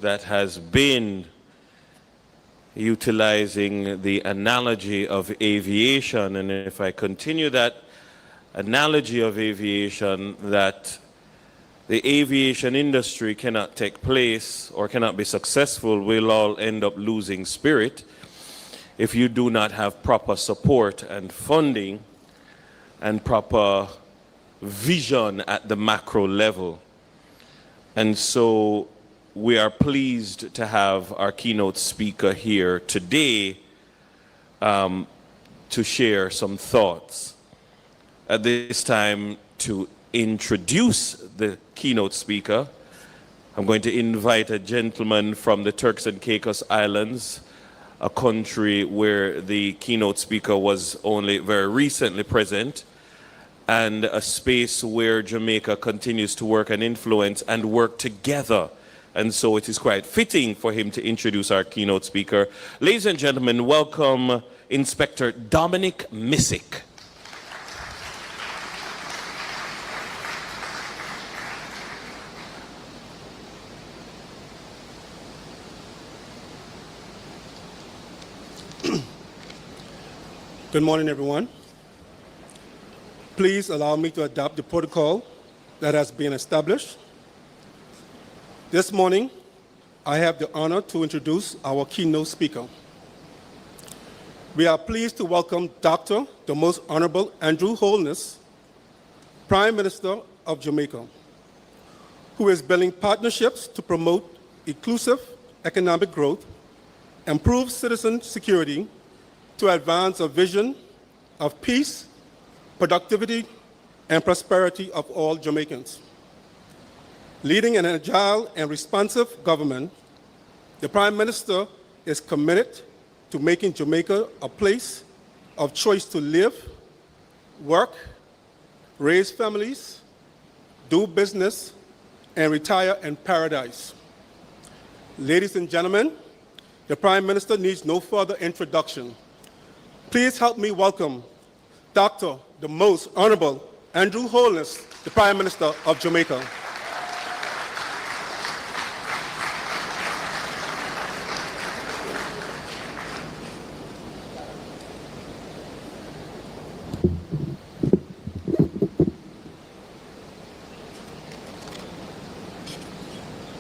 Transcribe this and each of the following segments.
that has been utilizing the analogy of aviation, and if I continue that analogy of aviation, that the aviation industry cannot take place or cannot be successful, we'll all end up losing spirit if you do not have proper support and funding and proper vision at the macro level. And so we are pleased to have our keynote speaker here today to share some thoughts. At this time, to introduce the keynote speaker, I'm going to invite a gentleman from the Turks and Caicos Islands, a country where the keynote speaker was only very recently present, and a space where Jamaica continues to work and influence and work together. And so it is quite fitting for him to introduce our keynote speaker. Ladies and gentlemen, welcome Inspector Dominic Missick. Good morning, everyone. Please allow me to adopt the protocol that has been established. This morning, I have the honor to introduce our keynote speaker. We are pleased to welcome Dr. the Most Honorable Andrew Holness, Prime Minister of Jamaica, who is building partnerships to promote inclusive economic growth, improve citizen security, to advance a vision of peace, productivity, and prosperity of all Jamaicans. Leading an agile and responsive government, the Prime Minister is committed to making Jamaica a place of choice to live, work, raise families, do business, and retire in paradise. Ladies and gentlemen, the Prime Minister needs no further introduction. Please help me welcome Dr. the Most Honorable Andrew Holness, the Prime Minister of Jamaica.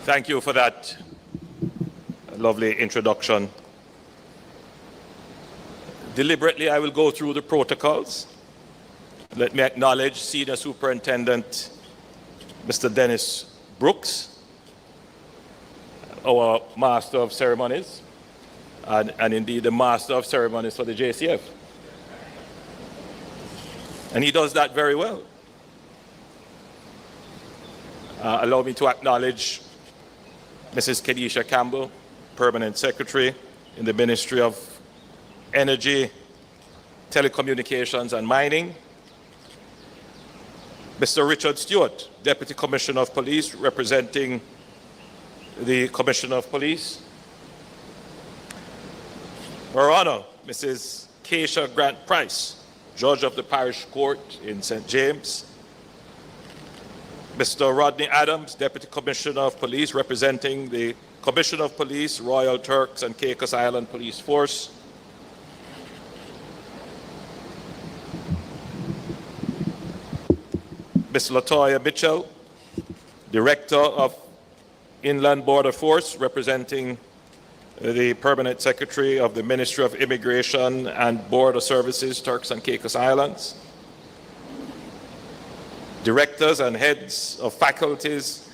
Thank you for that lovely introduction. Deliberately, I will go through the protocols. Let me acknowledge Senior Superintendent Mr. Dennis Brooks, our Master of Ceremonies, and indeed the Master of Ceremonies for the JCF. And he does that very well. Allow me to acknowledge Mrs. Kedisha Campbell, Permanent Secretary in the Ministry of Energy, Telecommunications and Mining. Mr. Richard Stewart, Deputy Commissioner of Police, representing the Commissioner of Police. Her Honor, Mrs. Keisha Grant Price, Judge of the Parish Court in St. James. Mr. Rodney Adams, Deputy Commissioner of Police, representing the Commissioner of Police, Royal Turks and Caicos Island Police Force. Ms. Latoya Mitchell, Director of Inland Border Force, representing the Permanent Secretary of the Ministry of Immigration and Border Services, Turks and Caicos Islands. Directors and heads of faculties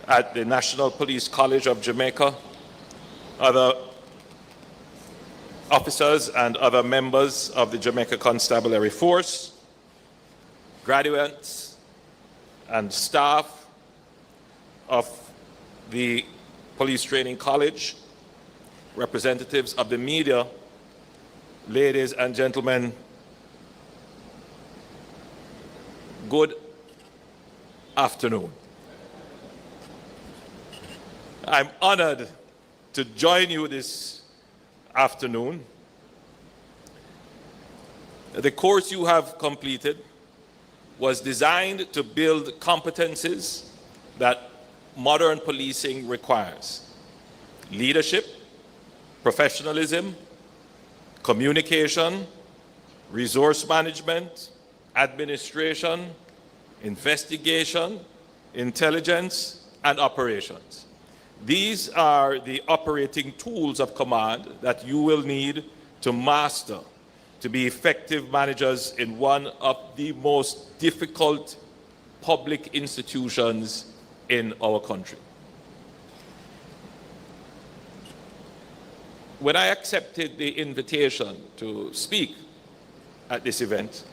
at the National Police College of Jamaica, other officers and other members of the Jamaica Constabulary Force, graduates and staff of the Police Training College, representatives of the media, ladies and gentlemen, good afternoon. I'm honored to join you this afternoon. The course you have completed was designed to build competencies that modern policing requires. leadership, professionalism, communication, resource management, administration, investigation, intelligence, and operations. These are the operating tools of command that you will need to master to be effective managers in one of the most difficult public institutions in our country. When I accepted the invitation to speak at this event,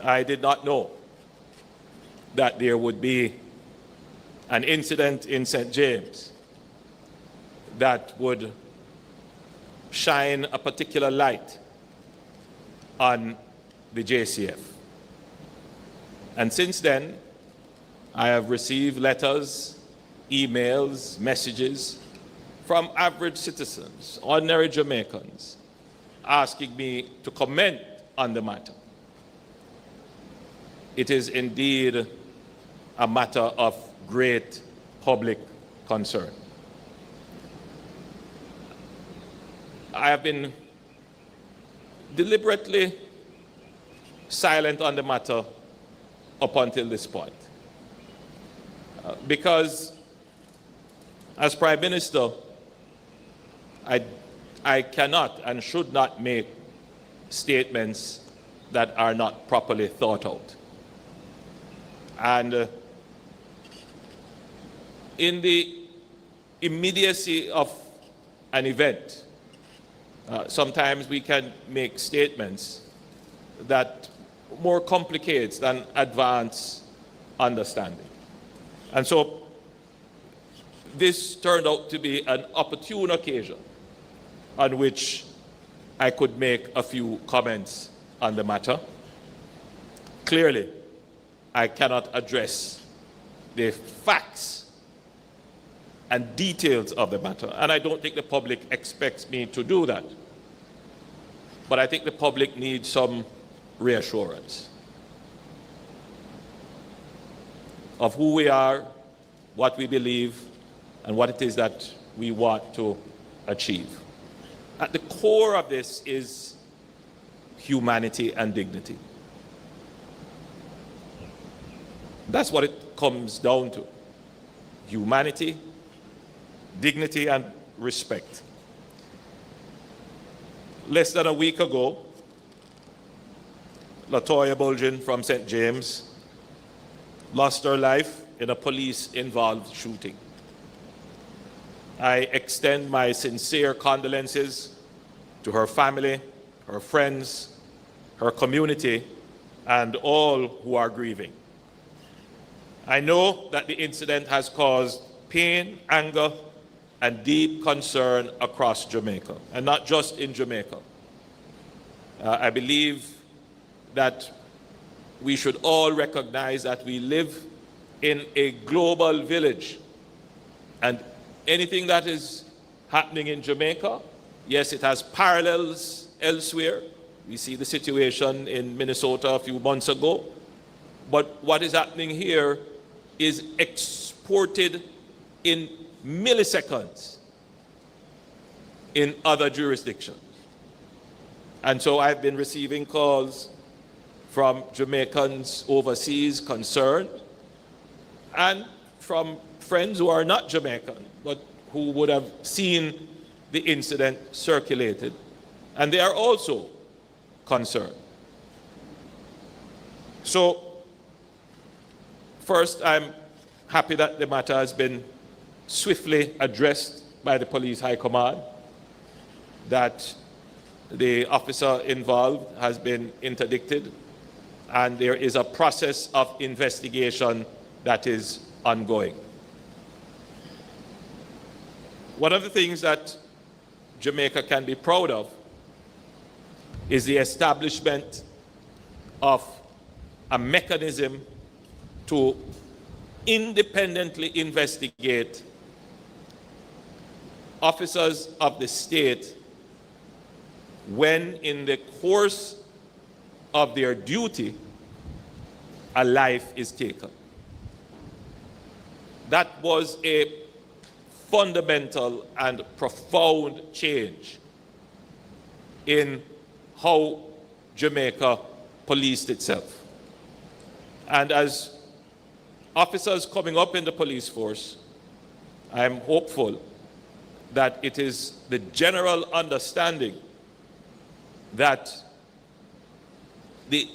I did not know that there would be an incident in St. James that would shine a particular light on the JCF. And since then, I have received letters, emails, messages from average citizens, ordinary Jamaicans, asking me to comment on the matter. It is indeed a matter of great public concern. I have been deliberately silent on the matter up until this point. Because as Prime Minister, I cannot and should not make statements that are not properly thought out. And in the immediacy of an event, sometimes we can make statements that more complicates than advance understanding. And so this turned out to be an opportune occasion on which I could make a few comments on the matter. Clearly, I cannot address the facts and details of the matter, and I don't think the public expects me to do that. But I think the public needs some reassurance of who we are, what we believe, and what it is that we want to achieve. At the core of this is humanity and dignity. That's what it comes down to. Humanity, dignity, and respect. Less than a week ago, Latoya Bulgin from St. James lost her life in a police-involved shooting. I extend my sincere condolences to her family, her friends, her community, and all who are grieving. I know that the incident has caused pain, anger, and deep concern across Jamaica, and not just in Jamaica. I believe that we should all recognize that we live in a global village, and anything that is happening in Jamaica, yes, it has parallels elsewhere. We see the situation in Minnesota a few months ago, but what is happening here is exported in milliseconds in other jurisdictions. And so I've been receiving calls from Jamaicans overseas concerned, and from friends who are not Jamaican, but who would have seen the incident circulated, and they are also concerned. So, first, I'm happy that the matter has been swiftly addressed by the police high command, that the officer involved has been interdicted, and there is a process of investigation that is ongoing. One of the things that Jamaica can be proud of is the establishment of a mechanism to independently investigate officers of the state when, in the course of their duty, a life is taken. That was a fundamental and profound change in how Jamaica policed itself. And as officers coming up in the police force, I am hopeful that it is the general understanding that the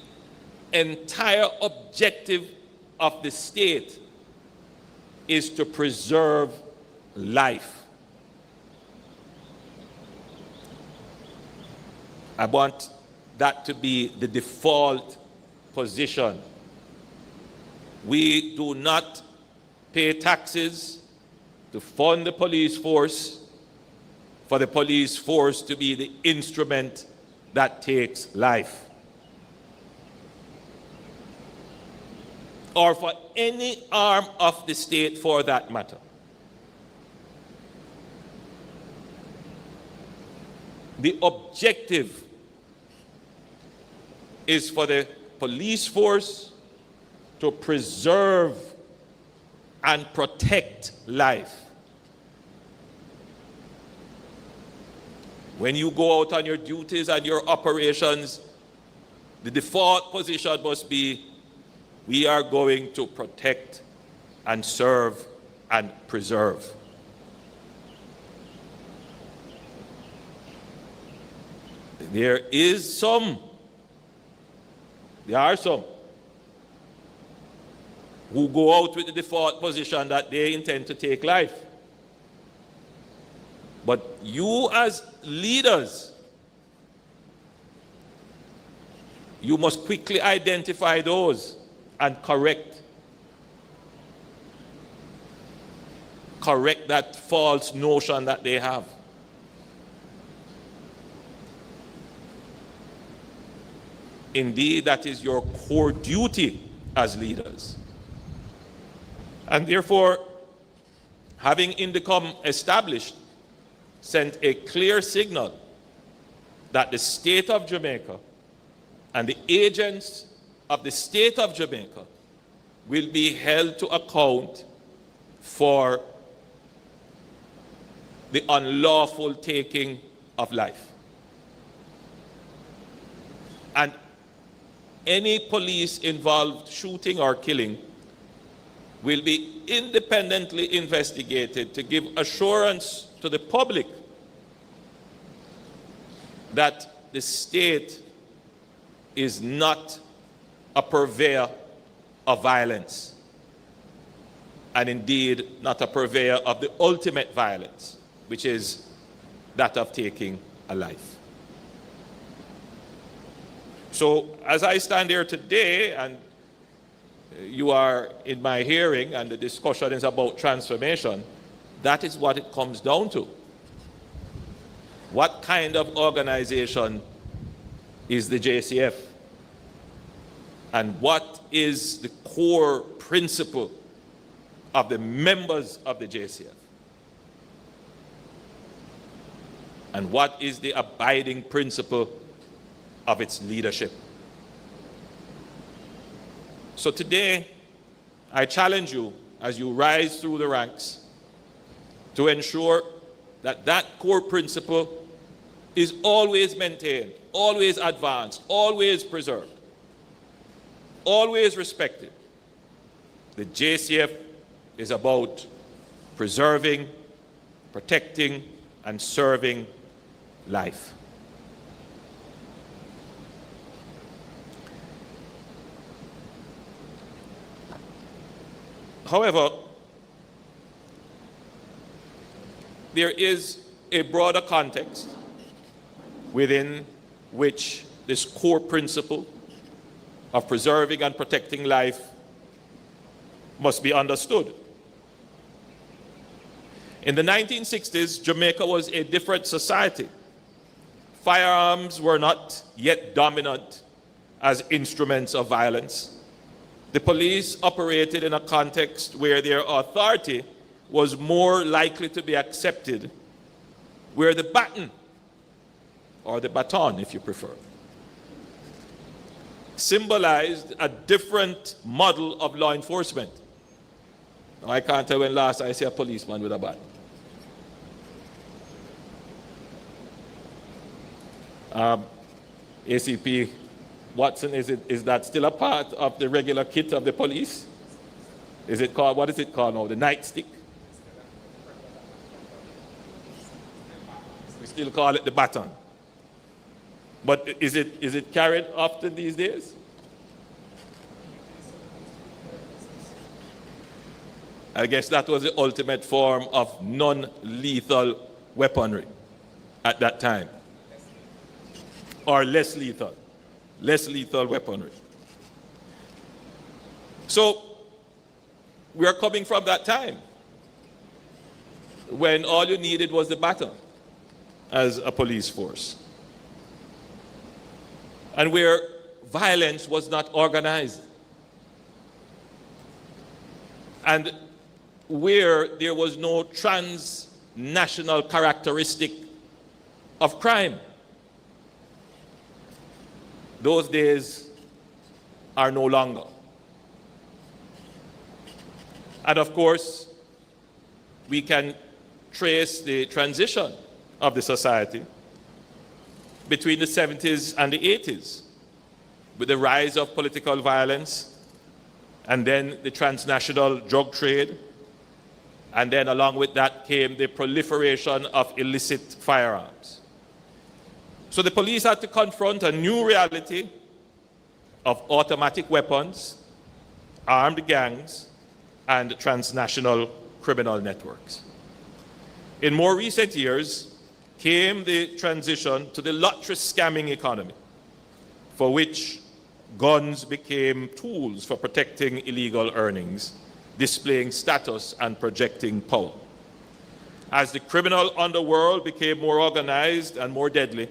entire objective of the state is to preserve life. I want that to be the default position. We do not pay taxes to fund the police force for the police force to be the instrument that takes life, or for any arm of the state for that matter. The objective is for the police force to preserve and protect life. When you go out on your duties and your operations, the default position must be, we are going to protect and serve and preserve. There are some who go out with the default position that they intend to take life. But you as leaders, you must quickly identify those and correct that false notion that they have. Indeed, that is your core duty as leaders. And therefore, having Indicom established, sent a clear signal that the state of Jamaica and the agents of the state of Jamaica will be held to account for the unlawful taking of life. And any police involved shooting or killing will be independently investigated to give assurance to the public that the state is not a purveyor of violence, and indeed not a purveyor of the ultimate violence, which is that of taking a life. So as I stand here today, and you are in my hearing, and the discussion is about transformation, that is what it comes down to. What kind of organization is the JCF? And what is the core principle of the members of the JCF? And what is the abiding principle of its leadership? So today, I challenge you as you rise through the ranks to ensure that that core principle is always maintained, always advanced, always preserved, always respected. The JCF is about preserving, protecting, and serving life. However, there is a broader context within which this core principle of preserving and protecting life must be understood. In the 1960s, Jamaica was a different society. Firearms were not yet dominant as instruments of violence. The police operated in a context where their authority was more likely to be accepted, where the baton, or the baton if you prefer, symbolized a different model of law enforcement. Now, I can't tell when last I see a policeman with a baton. ACP Watson, is that still a part of the regular kit of the police? Is it called, what is it called now, the nightstick? We still call it the baton. But is it carried often these days? I guess that was the ultimate form of non-lethal weaponry at that time. Or less lethal weaponry. So we are coming from that time when all you needed was the baton as a police force. And where violence was not organized. And where there was no transnational characteristic of crime. Those days are no longer. And of course, we can trace the transition of the society between the 70s and the 80s, with the rise of political violence, and then the transnational drug trade, and then along with that came the proliferation of illicit firearms. So the police had to confront a new reality of automatic weapons, armed gangs, and transnational criminal networks. In more recent years came the transition to the lottery scamming economy, for which guns became tools for protecting illegal earnings, displaying status and projecting power. As the criminal underworld became more organized and more deadly,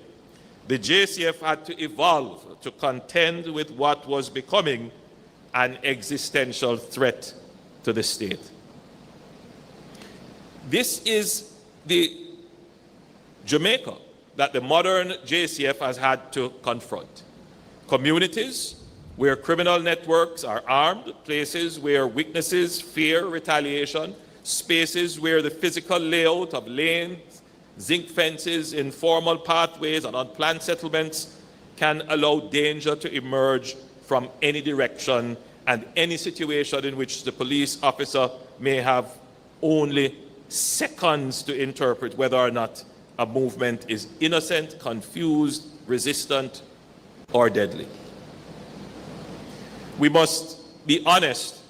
the JCF had to evolve to contend with what was becoming an existential threat to the state. This is the Jamaica that the modern JCF has had to confront. Communities where criminal networks are armed, places where witnesses fear retaliation, spaces where the physical layout of lanes, zinc fences, informal pathways, and unplanned settlements can allow danger to emerge from any direction and any situation in which the police officer may have only seconds to interpret whether or not a movement is innocent, confused, resistant, or deadly. We must be honest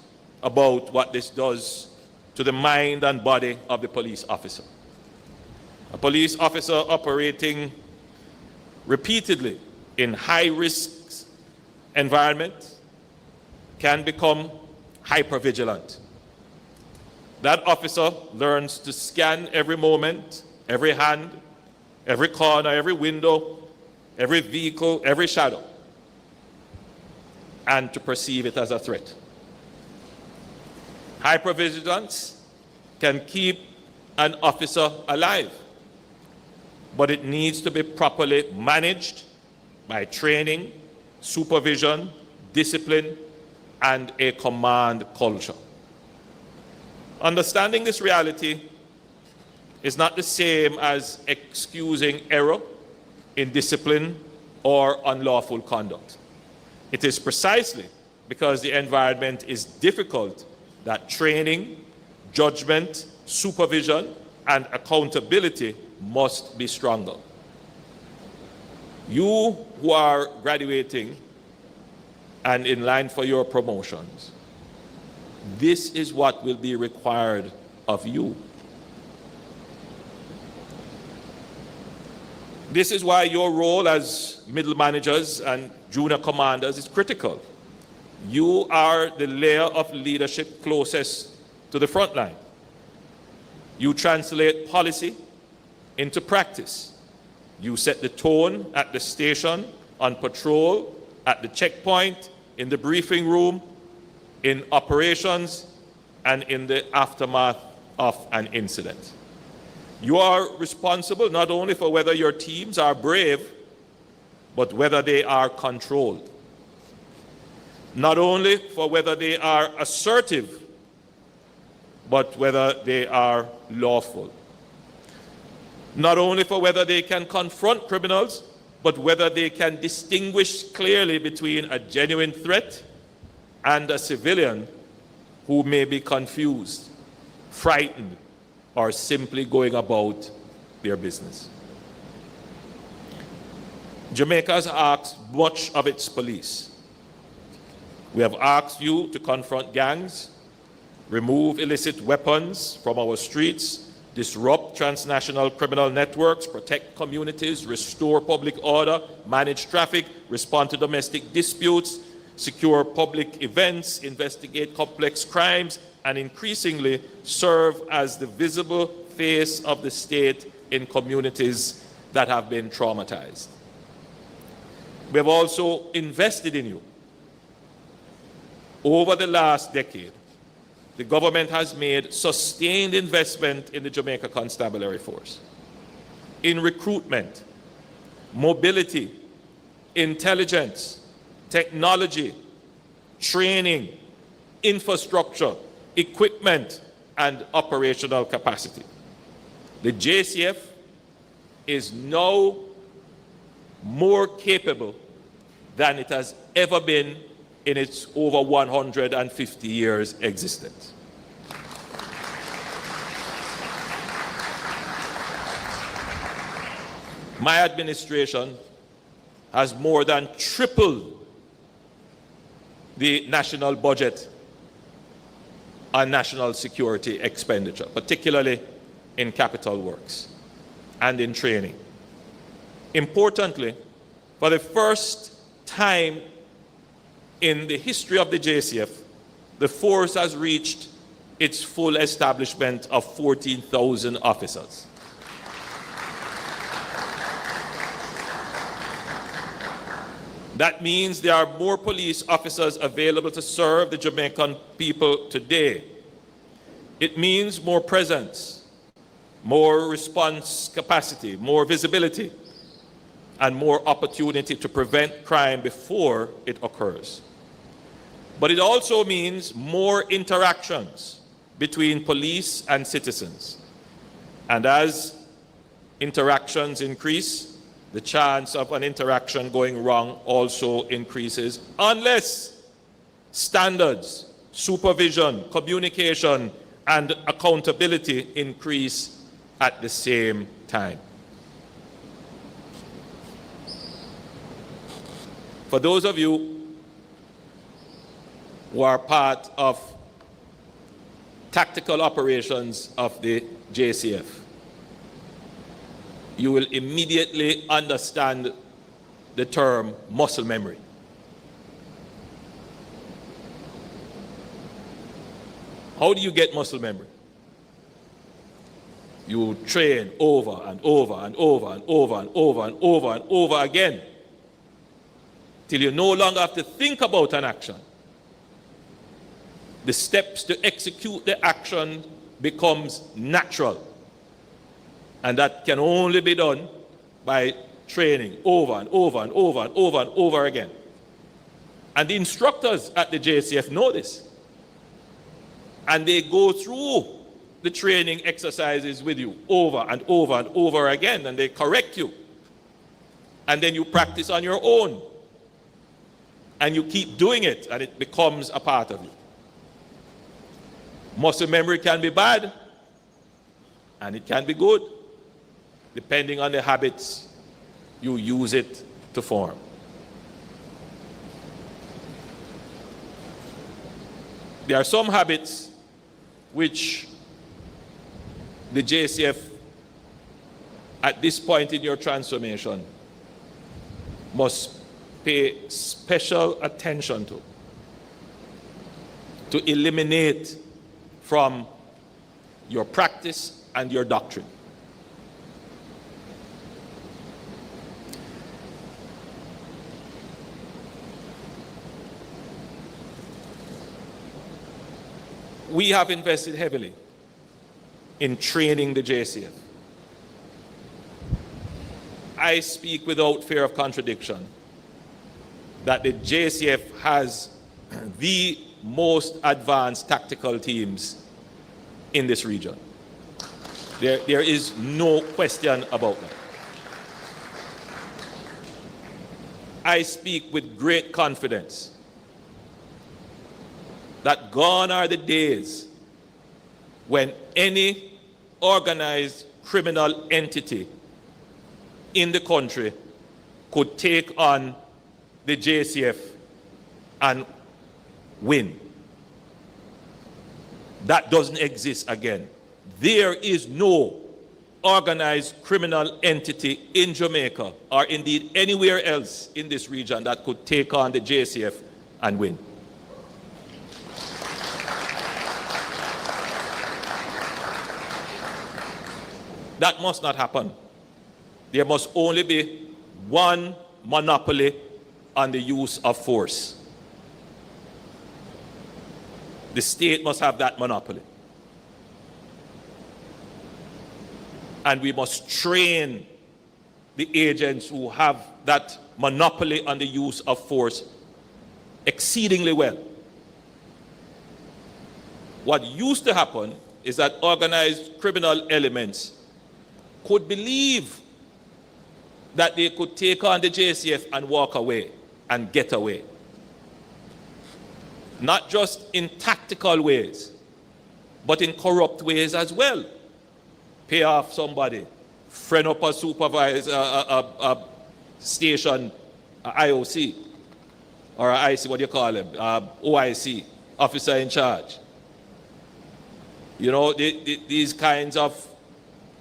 about what this does to the mind and body of the police officer. A police officer operating repeatedly in high-risk environment can become hypervigilant. That officer learns to scan every moment, every hand, every corner, every window, every vehicle, every shadow, and to perceive it as a threat. Hypervigilance can keep an officer alive, but it needs to be properly managed by training, supervision, discipline, and a command culture. Understanding this reality is not the same as excusing error in discipline or unlawful conduct. It is precisely because the environment is difficult that training, judgment, supervision, and accountability must be stronger. You who are graduating and in line for your promotions, this is what will be required of you. This is why your role as middle managers and junior commanders is critical. You are the layer of leadership closest to the front line. You translate policy into practice. You set the tone at the station, on patrol, at the checkpoint, in the briefing room, in operations, and in the aftermath of an incident. You are responsible not only for whether your teams are brave, but whether they are controlled. Not only for whether they are assertive, but whether they are lawful. Not only for whether they can confront criminals, but whether they can distinguish clearly between a genuine threat and a civilian who may be confused, frightened, or simply going about their business. Jamaica has asked much of its police. We have asked you to confront gangs, remove illicit weapons from our streets, disrupt transnational criminal networks, protect communities, restore public order, manage traffic, respond to domestic disputes, secure public events, investigate complex crimes, and increasingly serve as the visible face of the state in communities that have been traumatized. We have also invested in you. Over the last decade, the government has made sustained investment in the Jamaica Constabulary Force, in recruitment, mobility, intelligence, technology, training, infrastructure, equipment, and operational capacity. The JCF is now more capable than it has ever been in its over 150 years existence. My administration has more than tripled the national budget on national security expenditure, particularly in capital works and in training. Importantly, for the first time in the history of the JCF, the force has reached its full establishment of 14,000 officers. That means there are more police officers available to serve the Jamaican people today. It means more presence, more response capacity, more visibility, and more opportunity to prevent crime before it occurs. But it also means more interactions between police and citizens. And as interactions increase, the chance of an interaction going wrong also increases, unless standards, supervision, communication, and accountability increase at the same time. For those of you who are part of tactical operations of the JCF, you will immediately understand the term muscle memory. How do you get muscle memory? You train over and over and over and over and over and over and over again till you no longer have to think about an action. The steps to execute the action becomes natural. And that can only be done by training over and over and over and over and over again. And the instructors at the JCF know this. And they go through the training exercises with you over and over and over again, and they correct you. And then you practice on your own. And you keep doing it, and it becomes a part of you. Muscle memory can be bad, and it can be good, depending on the habits you use it to form. There are some habits which the JCF, at this point in your transformation, must pay special attention to eliminate from your practice and your doctrine. We have invested heavily in training the JCF. I speak without fear of contradiction that the JCF has the most advanced tactical teams in this region. There is no question about that. I speak with great confidence that gone are the days when any organized criminal entity in the country could take on the JCF and win. That doesn't exist again. There is no organized criminal entity in Jamaica, or indeed anywhere else in this region, that could take on the JCF and win. That must not happen. There must only be one monopoly on the use of force. The state must have that monopoly. And we must train the agents who have that monopoly on the use of force exceedingly well. What used to happen is that organized criminal elements could believe that they could take on the JCF and walk away and get away. Not just in tactical ways, but in corrupt ways as well. Pay off somebody, friend up a supervisor, a station, a IOC, or a IC, what do you call them, OIC, officer in charge. You know, these kinds of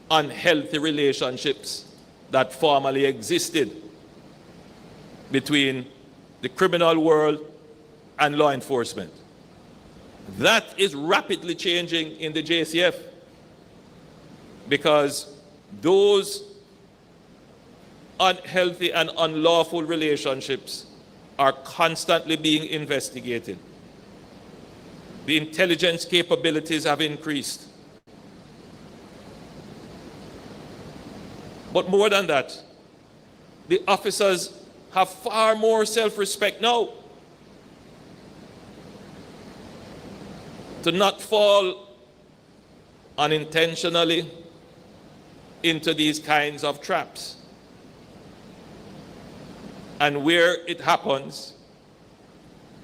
unhealthy relationships that formerly existed between the criminal world and law enforcement. That is rapidly changing in the JCF, because those unhealthy and unlawful relationships are constantly being investigated. The intelligence capabilities have increased. But more than that, the officers have far more self-respect now to not fall unintentionally into these kinds of traps. And where it happens,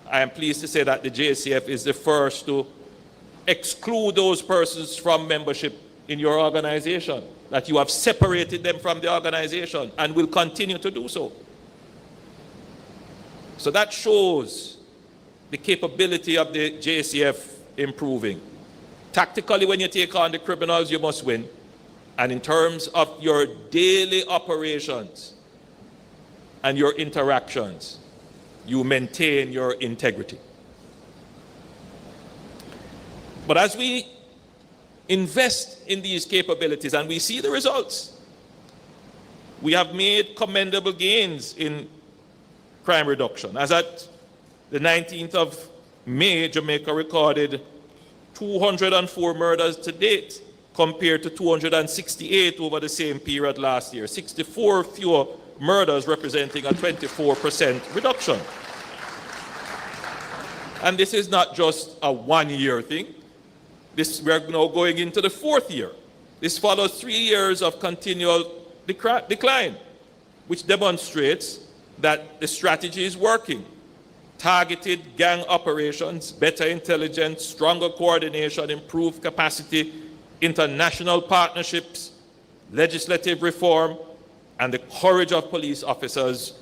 I am pleased to say that the JCF is the first to exclude those persons from membership in your organization, that you have separated them from the organization and will continue to do so. So that shows the capability of the JCF improving. Tactically, when you take on the criminals, you must win. And in terms of your daily operations and your interactions, you maintain your integrity. But as we invest in these capabilities and we see the results, we have made commendable gains in crime reduction. As at the 19th of May, Jamaica recorded 204 murders to date, compared to 268 over the same period last year. 64 fewer murders, representing a 24% reduction. And this is not just a one-year thing. We're now going into the fourth year. This follows 3 years of continual decline, which demonstrates that the strategy is working. Targeted gang operations, better intelligence, stronger coordination, improved capacity, international partnerships, legislative reform, and the courage of police officers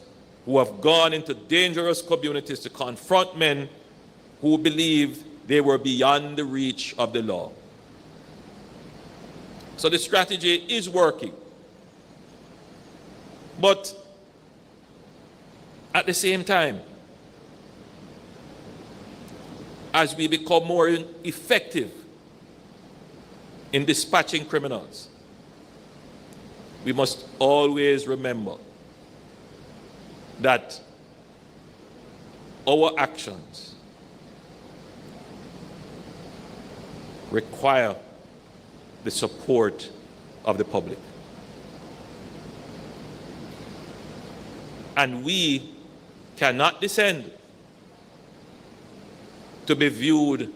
who have gone into dangerous communities to confront men who believed they were beyond the reach of the law. So the strategy is working. But at the same time, as we become more effective in dispatching criminals, we must always remember that our actions require the support of the public. And we cannot descend to be viewed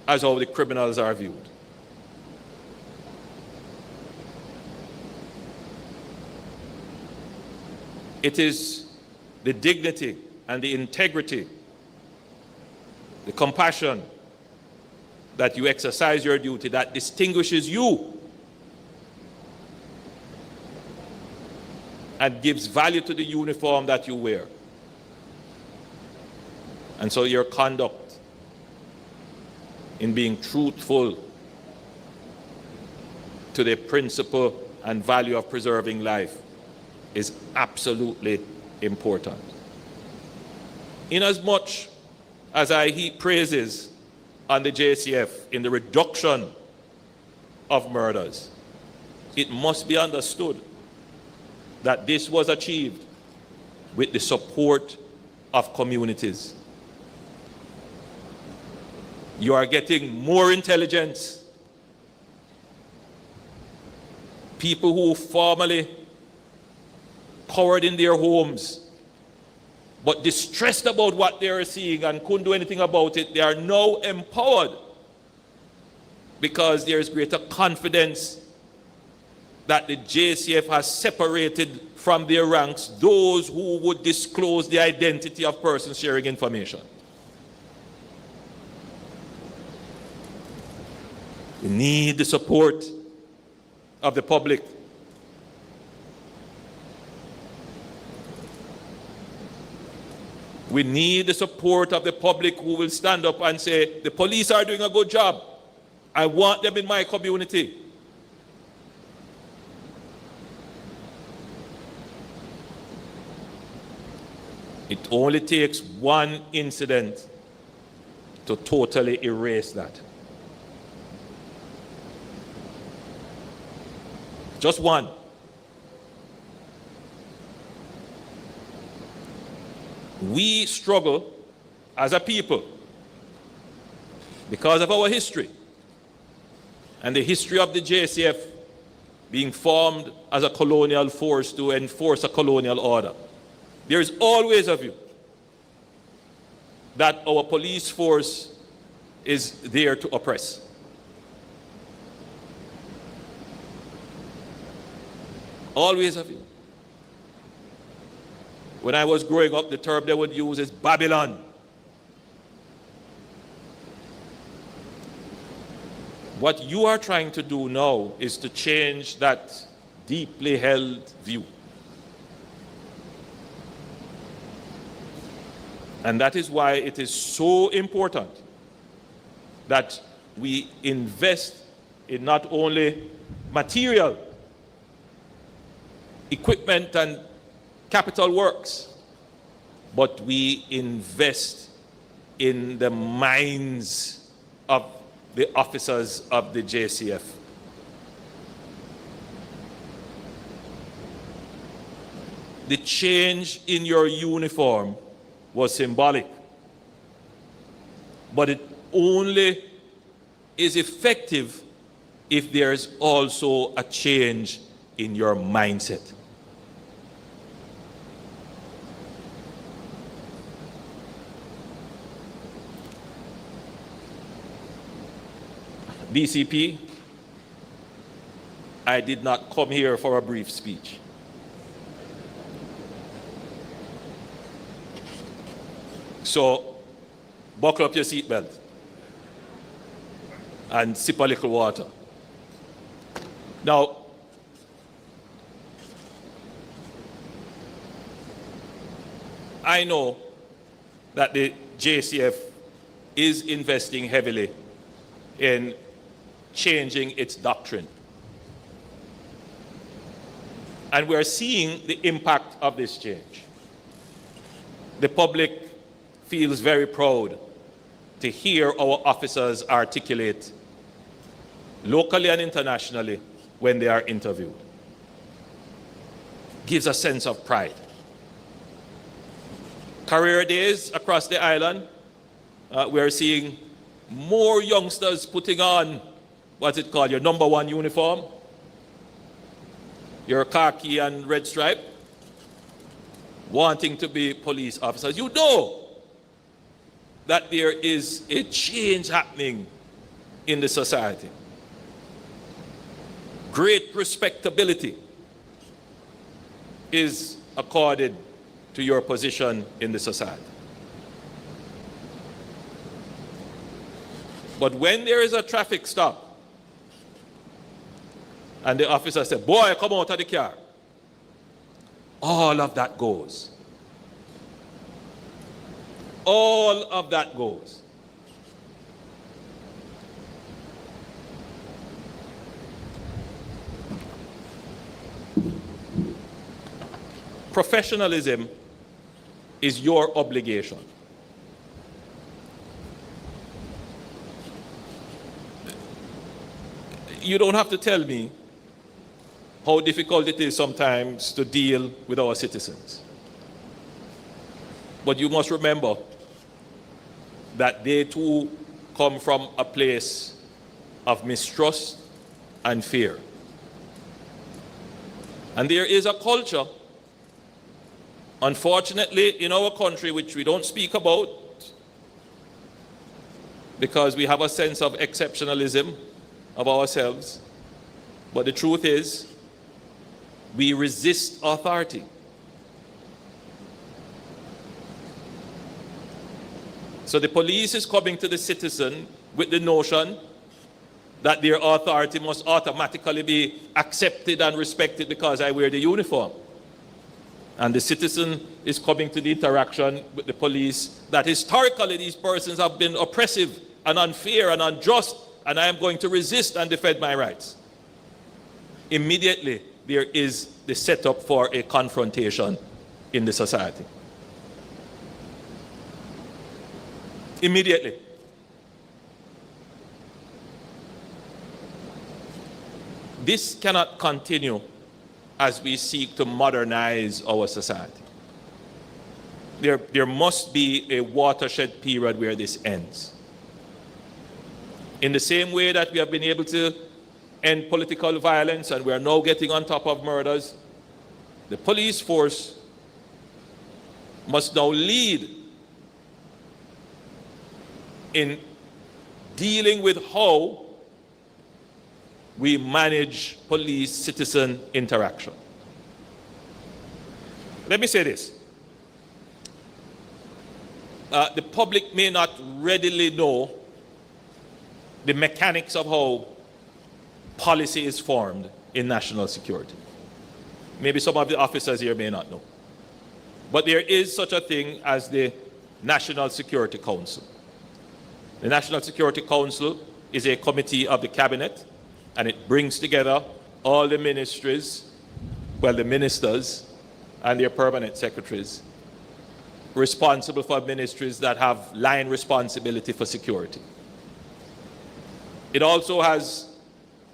as how the criminals are viewed. It is the dignity and the integrity, the compassion that you exercise your duty, that distinguishes you and gives value to the uniform that you wear. And so your conduct in being truthful to the principle and value of preserving life is absolutely important. Inasmuch as I heap praises on the JCF in the reduction of murders, it must be understood that this was achieved with the support of communities. You are getting more intelligence. People who formerly cowered in their homes, but distressed about what they are seeing and couldn't do anything about it, they are now empowered because there is greater confidence that the JCF has separated from their ranks those who would disclose the identity of persons sharing information. We need the support of the public. We need the support of the public who will stand up and say, the police are doing a good job. I want them in my community. It only takes one incident to totally erase that. Just one. We struggle as a people because of our history and the history of the JCF being formed as a colonial force to enforce a colonial order. There is always a view that our police force is there to oppress. Always a view. When I was growing up, the term they would use is Babylon. What you are trying to do now is to change that deeply held view. And that is why it is so important that we invest in not only material, equipment and capital works, but we invest in the minds of the officers of the JCF. The change in your uniform was symbolic, but it only is effective if there is also a change in your mindset. DCP, I did not come here for a brief speech. So, buckle up your seatbelt and sip a little water. Now, I know that the JCF is investing heavily in changing its doctrine. And we're seeing the impact of this change. The public feels very proud to hear our officers articulate locally and internationally when they are interviewed. Gives a sense of pride. Career days across the island, we're seeing more youngsters putting on, what's it called, your number one uniform, your khaki and red stripe, wanting to be police officers. You know that there is a change happening in the society. Great respectability is accorded to your position in the society. But when there is a traffic stop and the officer says, boy, come out of the car, all of that goes. All of that goes. Professionalism is your obligation. You don't have to tell me how difficult it is sometimes to deal with our citizens. But you must remember that they too come from a place of mistrust and fear. And there is a culture, unfortunately, in our country, which we don't speak about because we have a sense of exceptionalism of ourselves. But the truth is, we resist authority. So the police is coming to the citizen with the notion that their authority must automatically be accepted and respected because I wear the uniform. And the citizen is coming to the interaction with the police that historically these persons have been oppressive and unfair and unjust, and I am going to resist and defend my rights. Immediately, there is the setup for a confrontation in the society. Immediately. This cannot continue as we seek to modernize our society. There must be a watershed period where this ends. In the same way that we have been able to end political violence and we are now getting on top of murders, the police force must now lead in dealing with how we manage police-citizen interaction. Let me say this. The public may not readily know the mechanics of how policy is formed in national security. Maybe some of the officers here may not know. But there is such a thing as the National Security Council. The National Security Council is a committee of the cabinet, and it brings together all the ministries, well, the ministers and their permanent secretaries responsible for ministries that have line responsibility for security. It also has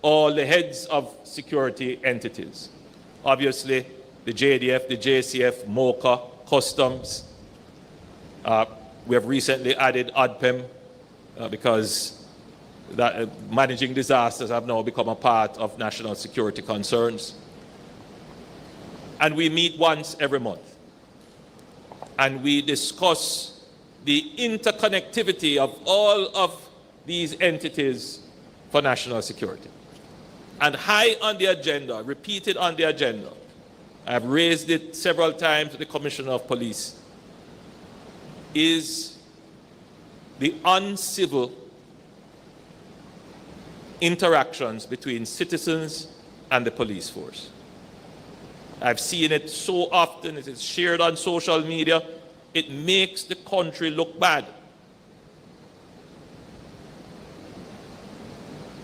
all the heads of security entities. Obviously, the JDF, the JCF, MOCA, Customs. We have recently added ODPEM because managing disasters have now become a part of national security concerns. And we meet once every month. And we discuss the interconnectivity of all of these entities for national security. And high on the agenda, repeated on the agenda, I've raised it several times to the Commissioner of Police, is the uncivil interactions between citizens and the police force. I've seen it so often, it is shared on social media, it makes the country look bad.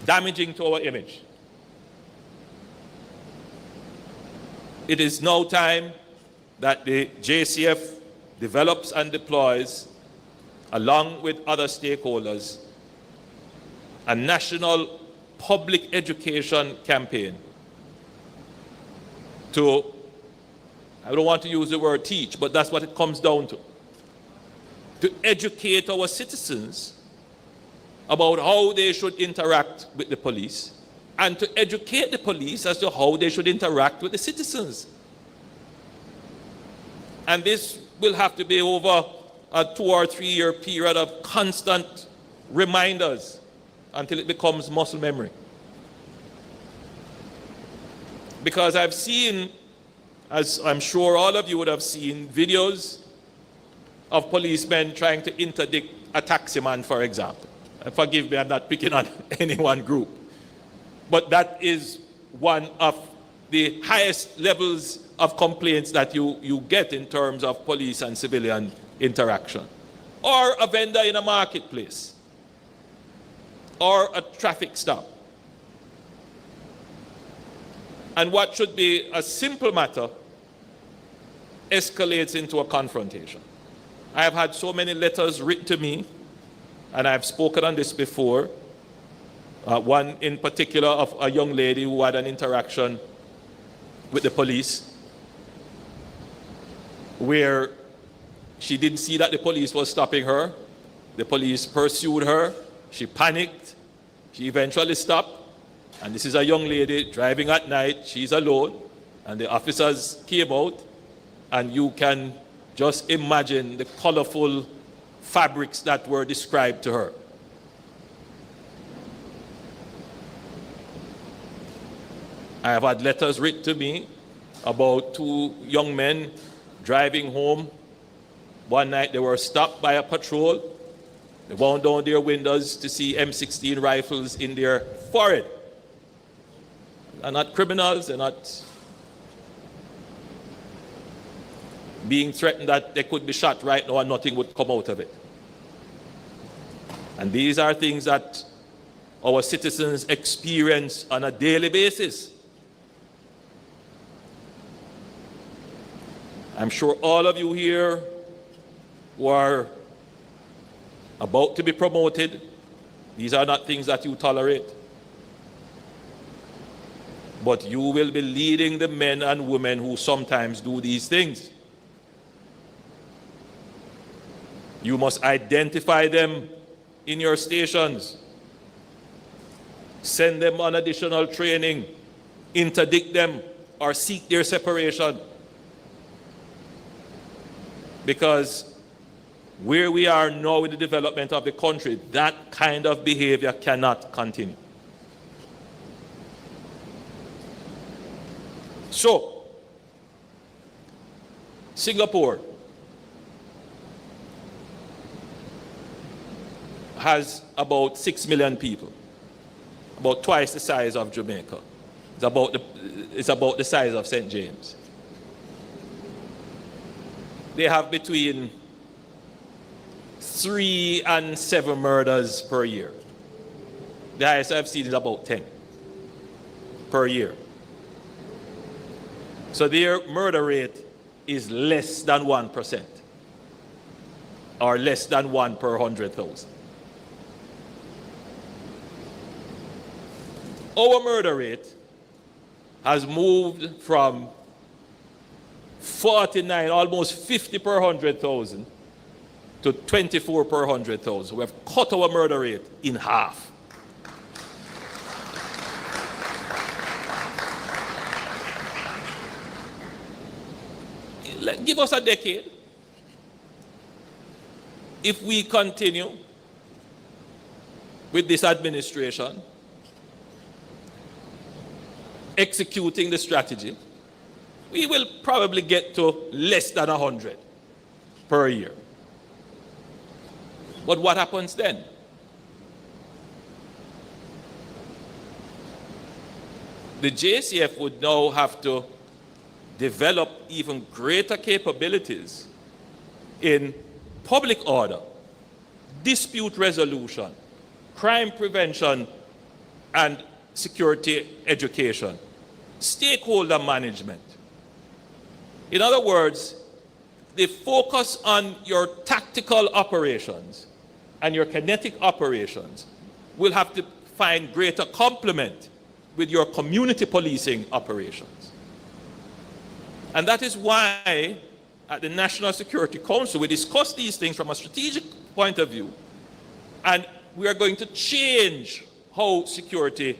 Damaging to our image. It is now time that the JCF develops and deploys, along with other stakeholders, a national public education campaign to, I don't want to use the word teach, but that's what it comes down to educate our citizens about how they should interact with the police, and to educate the police as to how they should interact with the citizens. And this will have to be over a 2 or 3 year period of constant reminders until it becomes muscle memory. Because I've seen as I'm sure all of you would have seen, videos of policemen trying to interdict a taximan, for example. And forgive me, I'm not picking on any one group. But that is one of the highest levels of complaints that you get in terms of police and civilian interaction. Or a vendor in a marketplace. Or a traffic stop. And what should be a simple matter escalates into a confrontation. I have had so many letters written to me, and I've spoken on this before. One in particular of a young lady who had an interaction with the police, where she didn't see that the police was stopping her. The police pursued her. She panicked. She eventually stopped. And this is a young lady driving at night. She's alone. And the officers came out. And you can just imagine the colorful fabrics that were described to her. I have had letters written to me about two young men driving home. One night they were stopped by a patrol. They wound down their windows to see M16 rifles in their forehead. They're not criminals, they're not being threatened that they could be shot right now and nothing would come out of it. And these are things that our citizens experience on a daily basis. I'm sure all of you here who are about to be promoted, these are not things that you tolerate. But you will be leading the men and women who sometimes do these things. You must identify them in your stations. Send them on additional training. Interdict them or seek their separation. Because where we are now with the development of the country, that kind of behavior cannot continue. So, Singapore has about 6 million people, about twice the size of Jamaica. It's about the size of St. James. They have between 3 and 7 murders per year. The highest I've seen is about 10 per year. So their murder rate is less than 1%, or less than 1 per 100,000. Our murder rate has moved from 49, almost 50 per 100,000 to 24 per 100,000. We have cut our murder rate in half. Give us a decade. If we continue with this administration executing the strategy, we will probably get to less than 100 per year. But what happens then? The JCF would now have to develop even greater capabilities in public order, dispute resolution, crime prevention and security education, stakeholder management. In other words, the focus on your tactical operations and your kinetic operations will have to find greater complement with your community policing operations. And that is why at the National Security Council we discuss these things from a strategic point of view, and we are going to change how security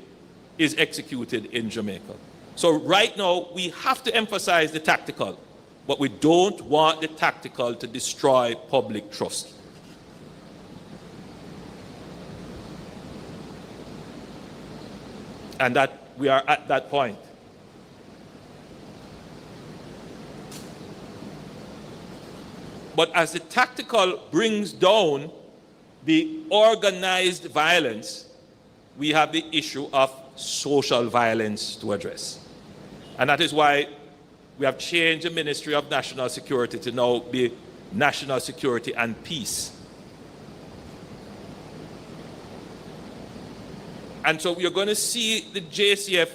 is executed in Jamaica. So right now we have to emphasize the tactical, but we don't want the tactical to destroy public trust. And that we are at that point. But as the tactical brings down the organized violence, we have the issue of social violence to address. And that is why we have changed the Ministry of National Security to now be National Security and Peace. And so you're going to see the JCF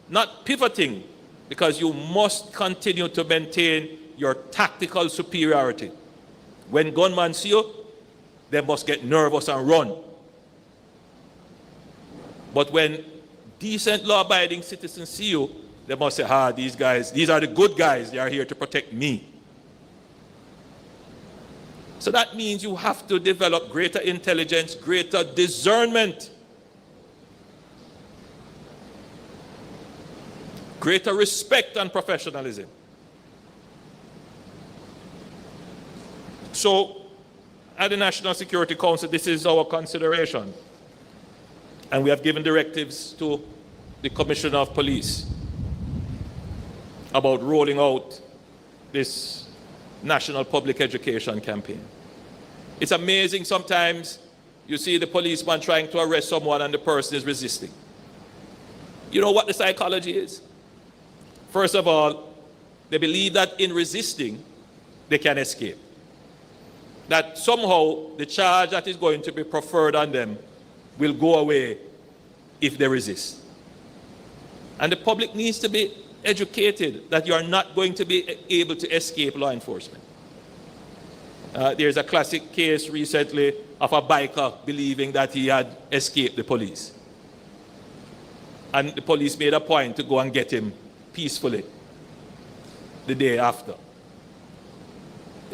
not pivoting, because you must continue to maintain your tactical superiority. When gunmen see you, they must get nervous and run. But when decent law-abiding citizens see you, they must say, these guys, these are the good guys, they are here to protect me. So that means you have to develop greater intelligence, greater discernment, greater respect and professionalism. So, at the National Security Council, this is our consideration. And we have given directives to the Commissioner of Police about rolling out this national public education campaign. It's amazing sometimes you see the policeman trying to arrest someone and the person is resisting. You know what the psychology is? First of all, they believe that in resisting, they can escape. That somehow the charge that is going to be preferred on them will go away if they resist. And the public needs to be educated that you are not going to be able to escape law enforcement. There's a classic case recently of a biker believing that he had escaped the police. And the police made a point to go and get him peacefully the day after.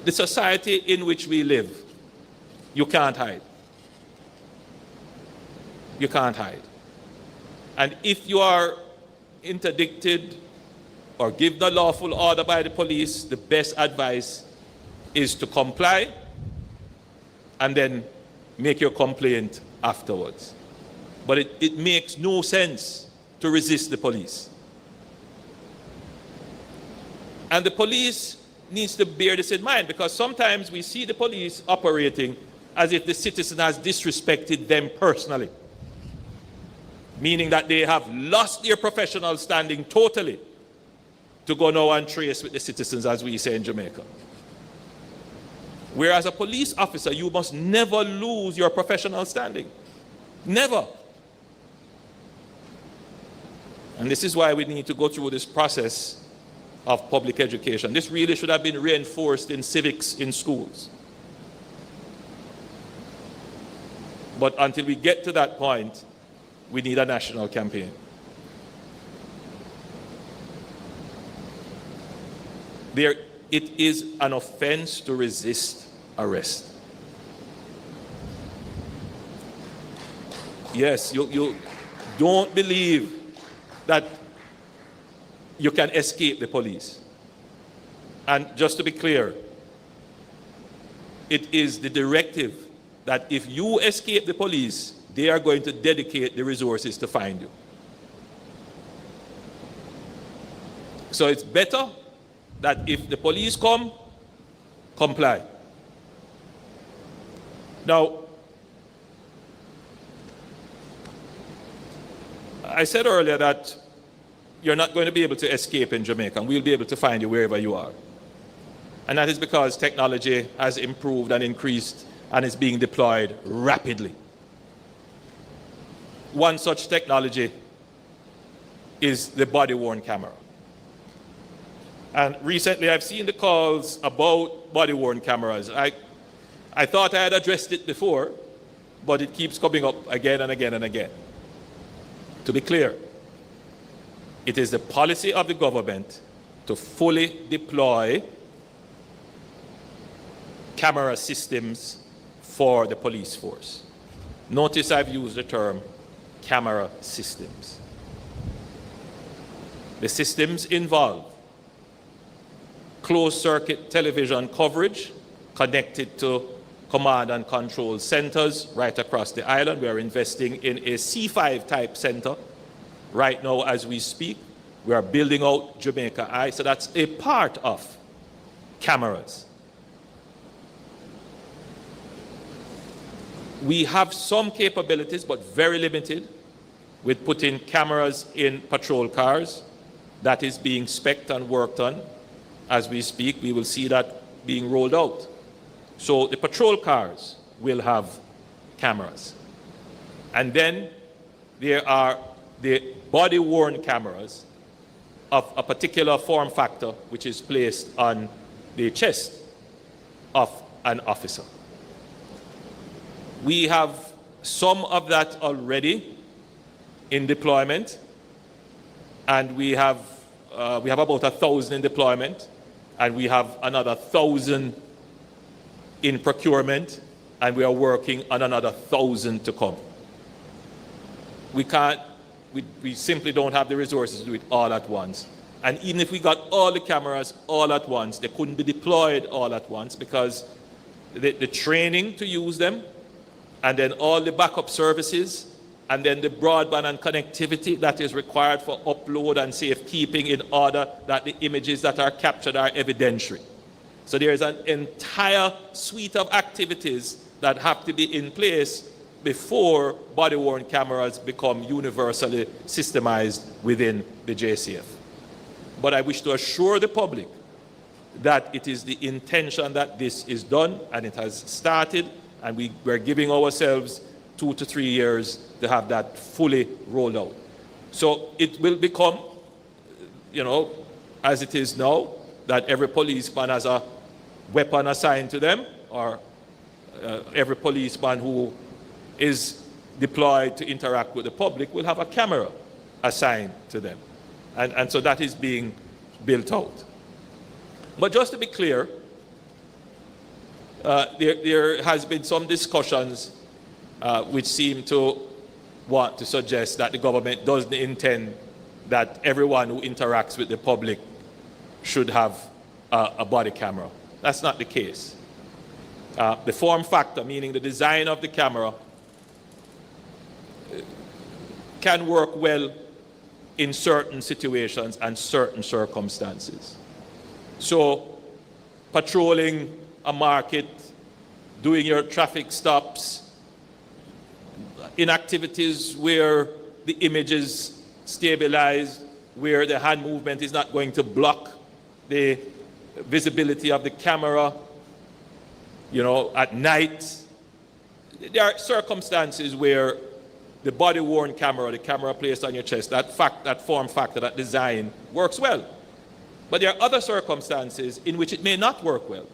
The society in which we live, you can't hide. You can't hide. And if you are interdicted or give the lawful order by the police, the best advice is to comply and then make your complaint afterwards. But it makes no sense to resist the police. And the police needs to bear this in mind, because sometimes we see the police operating as if the citizen has disrespected them personally, meaning that they have lost their professional standing totally to go now and trace with the citizens, as we say in Jamaica. Whereas a police officer, you must never lose your professional standing. Never. And this is why we need to go through this process of public education. This really should have been reinforced in civics in schools. But until we get to that point, we need a national campaign. It is an offense to resist arrest. Yes, you don't believe that you can escape the police. And just to be clear, it is the directive that if you escape the police, they are going to dedicate the resources to find you. So it's better that if the police come, comply. Now, I said earlier that you're not going to be able to escape in Jamaica, and we'll be able to find you wherever you are. And that is because technology has improved and increased and is being deployed rapidly. One such technology is the body-worn camera. And recently I've seen the calls about body-worn cameras. I thought I had addressed it before, but it keeps coming up again and again and again. To be clear, it is the policy of the government to fully deploy camera systems for the police force. Notice I've used the term camera systems. The systems involve closed-circuit television coverage connected to command and control centers right across the island. We are investing in a C5 type center right now as we speak. We are building out Jamaica Eye, so that's a part of cameras. We have some capabilities, but very limited, with putting cameras in patrol cars. That is being spec'd and worked on. As we speak, we will see that being rolled out. So the patrol cars will have cameras. And then there are the body-worn cameras of a particular form factor which is placed on the chest of an officer. We have some of that already in deployment, and we have about 1,000 in deployment, and we have another 1,000 in procurement, and we are working on another 1,000 to come. We simply don't have the resources to do it all at once. And even if we got all the cameras all at once, they couldn't be deployed all at once because the training to use them, and then all the backup services, and then the broadband and connectivity that is required for upload and safekeeping in order that the images that are captured are evidentiary. So there is an entire suite of activities that have to be in place before body-worn cameras become universally systemized within the JCF. But I wish to assure the public that it is the intention that this is done, and it has started, and we're giving ourselves 2 to 3 years to have that fully rolled out. So it will become, as it is now, that every policeman has a weapon assigned to them, or every policeman who is deployed to interact with the public will have a camera assigned to them. And so that is being built out. But just to be clear, there has been some discussions which seem to want to suggest that the government doesn't intend that everyone who interacts with the public should have a body camera. That's not the case. The form factor, meaning the design of the camera, can work well in certain situations and certain circumstances. So patrolling a market, doing your traffic stops, in activities where the image is stabilized, where the hand movement is not going to block the visibility of the camera, at night. There are circumstances where the body-worn camera, the camera placed on your chest, that form factor, that design works well. But there are other circumstances in which it may not work well,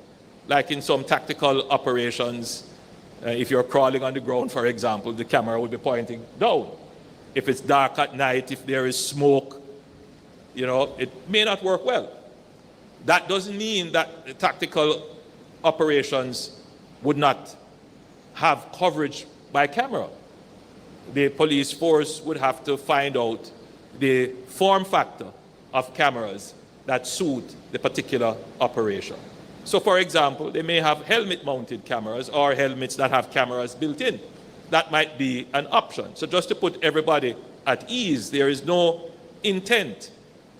like in some tactical operations. If you're crawling on the ground, for example, the camera will be pointing down. If it's dark at night, if there is smoke, it may not work well. That doesn't mean that the tactical operations would not have coverage by camera. The police force would have to find out the form factor of cameras that suit the particular operation. So, for example, they may have helmet-mounted cameras or helmets that have cameras built in. That might be an option. So just to put everybody at ease, there is no intent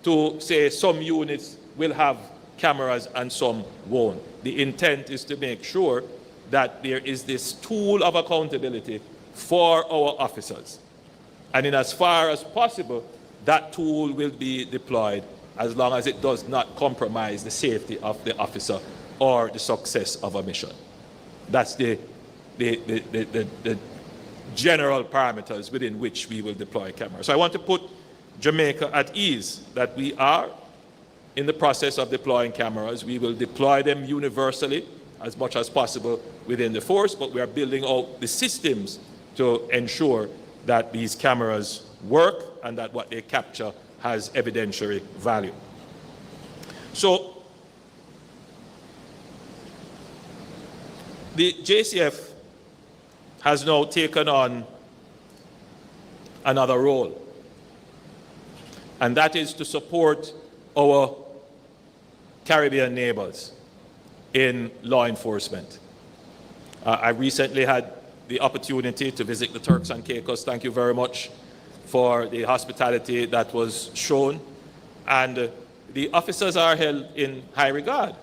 to say some units will have cameras and some won't. The intent is to make sure that there is this tool of accountability for our officers. And in as far as possible, that tool will be deployed as long as it does not compromise the safety of the officer or the success of a mission. That's the general parameters within which we will deploy cameras. So I want to put Jamaica at ease that we are in the process of deploying cameras. We will deploy them universally as much as possible within the force, but we are building out the systems to ensure that these cameras work and that what they capture has evidentiary value. So the JCF has now taken on another role, and that is to support our Caribbean neighbors in law enforcement. I recently had the opportunity to visit the Turks and Caicos. Thank you very much for the hospitality that was shown. And the officers are held in high regard.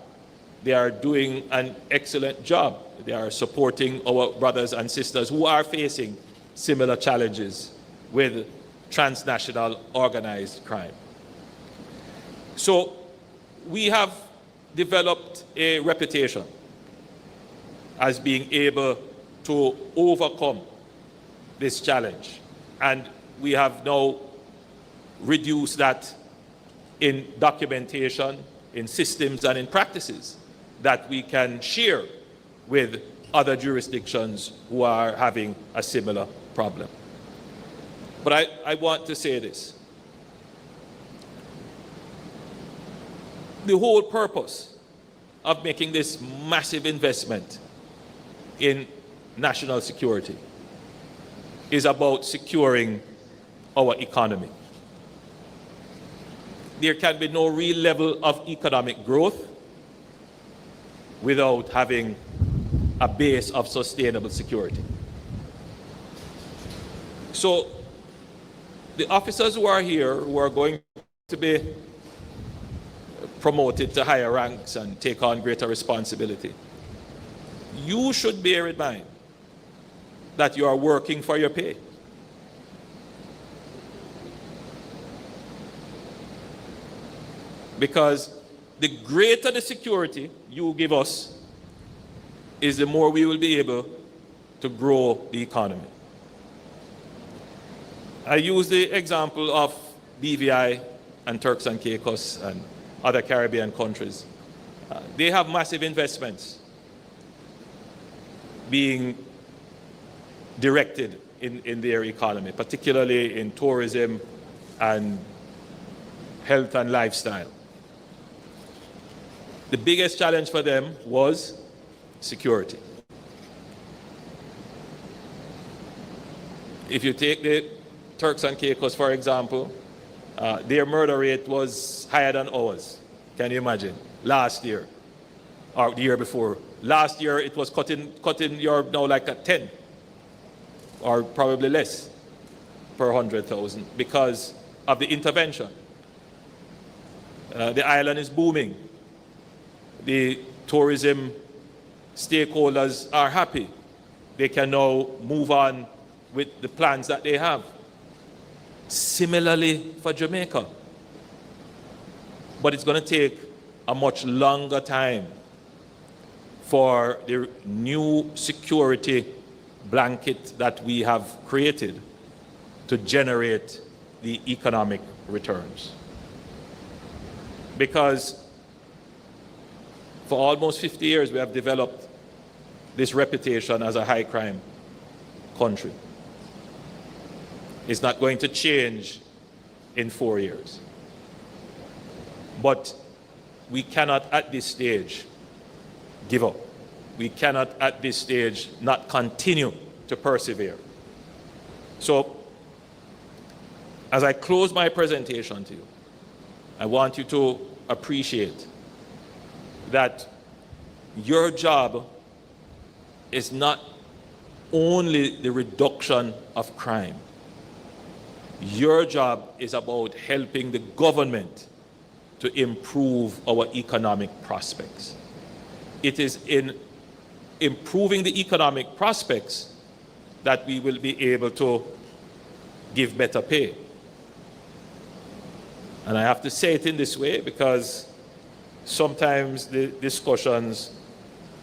they are doing an excellent job. They are supporting our brothers and sisters who are facing similar challenges with transnational organized crime. So we have developed a reputation as being able to overcome this challenge. And we have now reduced that in documentation, in systems, and in practices that we can share with other jurisdictions who are having a similar problem. But I want to say this. The whole purpose of making this massive investment in national security is about securing our economy. There can be no real level of economic growth without having a base of sustainable security. So the officers who are here, who are going to be promoted to higher ranks and take on greater responsibility, you should bear in mind that you are working for your pay. Because the greater the security you give us, is the more we will be able to grow the economy. I use the example of BVI and Turks and Caicos and other Caribbean countries. They have massive investments being directed in their economy, particularly in tourism and health and lifestyle. The biggest challenge for them was security. If you take the Turks and Caicos, for example, their murder rate was higher than ours. Can you imagine? Last year, or the year before. Last year, it was cutting Europe now like at 10, or probably less, per 100,000 because of the intervention. The island is booming. The tourism stakeholders are happy. They can now move on with the plans that they have. Similarly for Jamaica. But it's going to take a much longer time for the new security blanket that we have created to generate the economic returns. Because for almost 50 years, we have developed this reputation as a high crime country. It's not going to change in 4 years. But we cannot at this stage give up. We cannot at this stage not continue to persevere. So, as I close my presentation to you, I want you to appreciate that your job is not only the reduction of crime. Your job is about helping the government to improve our economic prospects. It is in improving the economic prospects that we will be able to give better pay. And I have to say it in this way because sometimes the discussions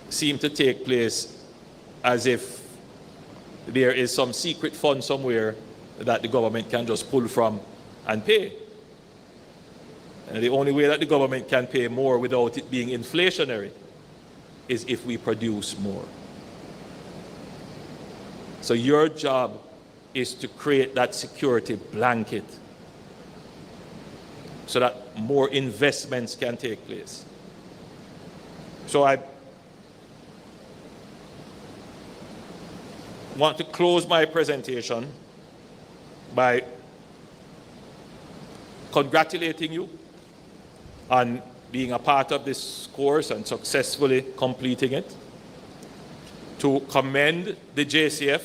seem to take place as if there is some secret fund somewhere that the government can just pull from and pay. And the only way that the government can pay more without it being inflationary is if we produce more. So your job is to create that security blanket so that more investments can take place. So I want to close my presentation by congratulating you on being a part of this course and successfully completing it, to commend the JCF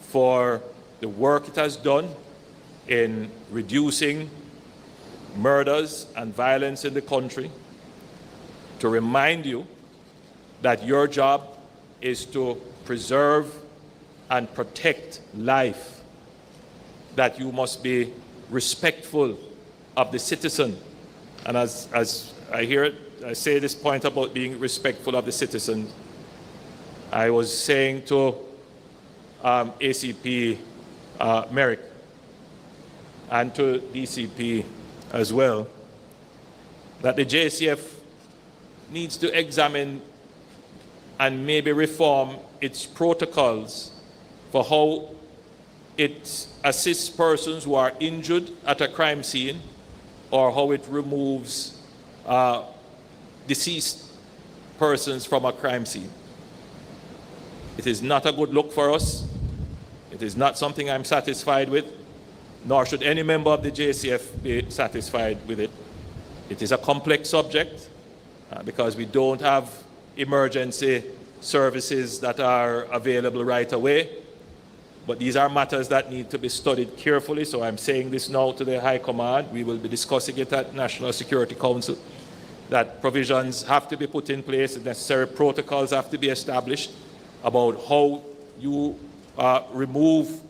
for the work it has done in reducing murders and violence in the country, to remind you that your job is to preserve and protect life, that you must be respectful of the citizen. And as I hear it, I say this point about being respectful of the citizen. I was saying to ACP Merrick and to DCP as well, that the JCF needs to examine and maybe reform its protocols for how it assists persons who are injured at a crime scene, or how it removes deceased persons from a crime scene. It is not a good look for us. It is not something I'm satisfied with, nor should any member of the JCF be satisfied with it. It is a complex subject because we don't have emergency services that are available right away. But these are matters that need to be studied carefully. So I'm saying this now to the High Command. We will be discussing it at National Security Council, that provisions have to be put in place, the necessary protocols have to be established about how you remove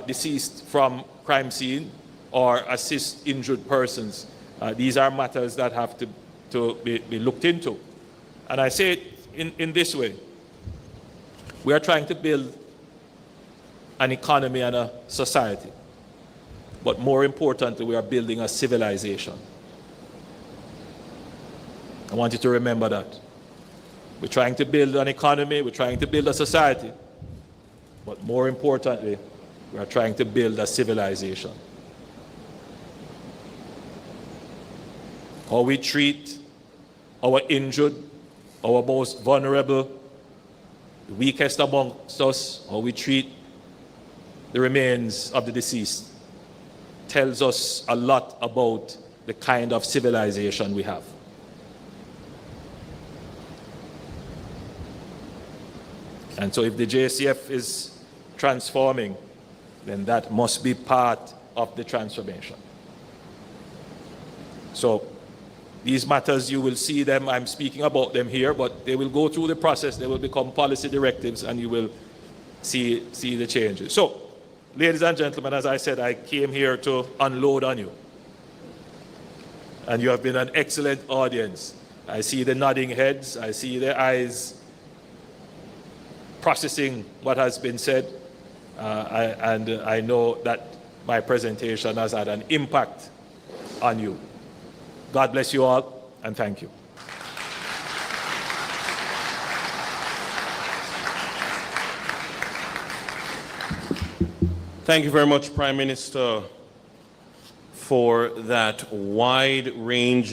deceased from crime scene or assist injured persons. These are matters that have to be looked into. And I say it in this way. We are trying to build an economy and a society. But more importantly, we are building a civilization. I want you to remember that. We're trying to build an economy, we're trying to build a society. But more importantly, we are trying to build a civilization. How we treat our injured, our most vulnerable, the weakest amongst us, how we treat the remains of the deceased, tells us a lot about the kind of civilization we have. And so if the JCF is transforming, then that must be part of the transformation. So these matters, you will see them, I'm speaking about them here, but they will go through the process, they will become policy directives, and you will see the changes. So, ladies and gentlemen, as I said, I came here to unload on you. And you have been an excellent audience. I see the nodding heads, I see the eyes processing what has been said, and I know that my presentation has had an impact on you. God bless you all, and thank you. Thank you very much, Prime Minister, for that wide range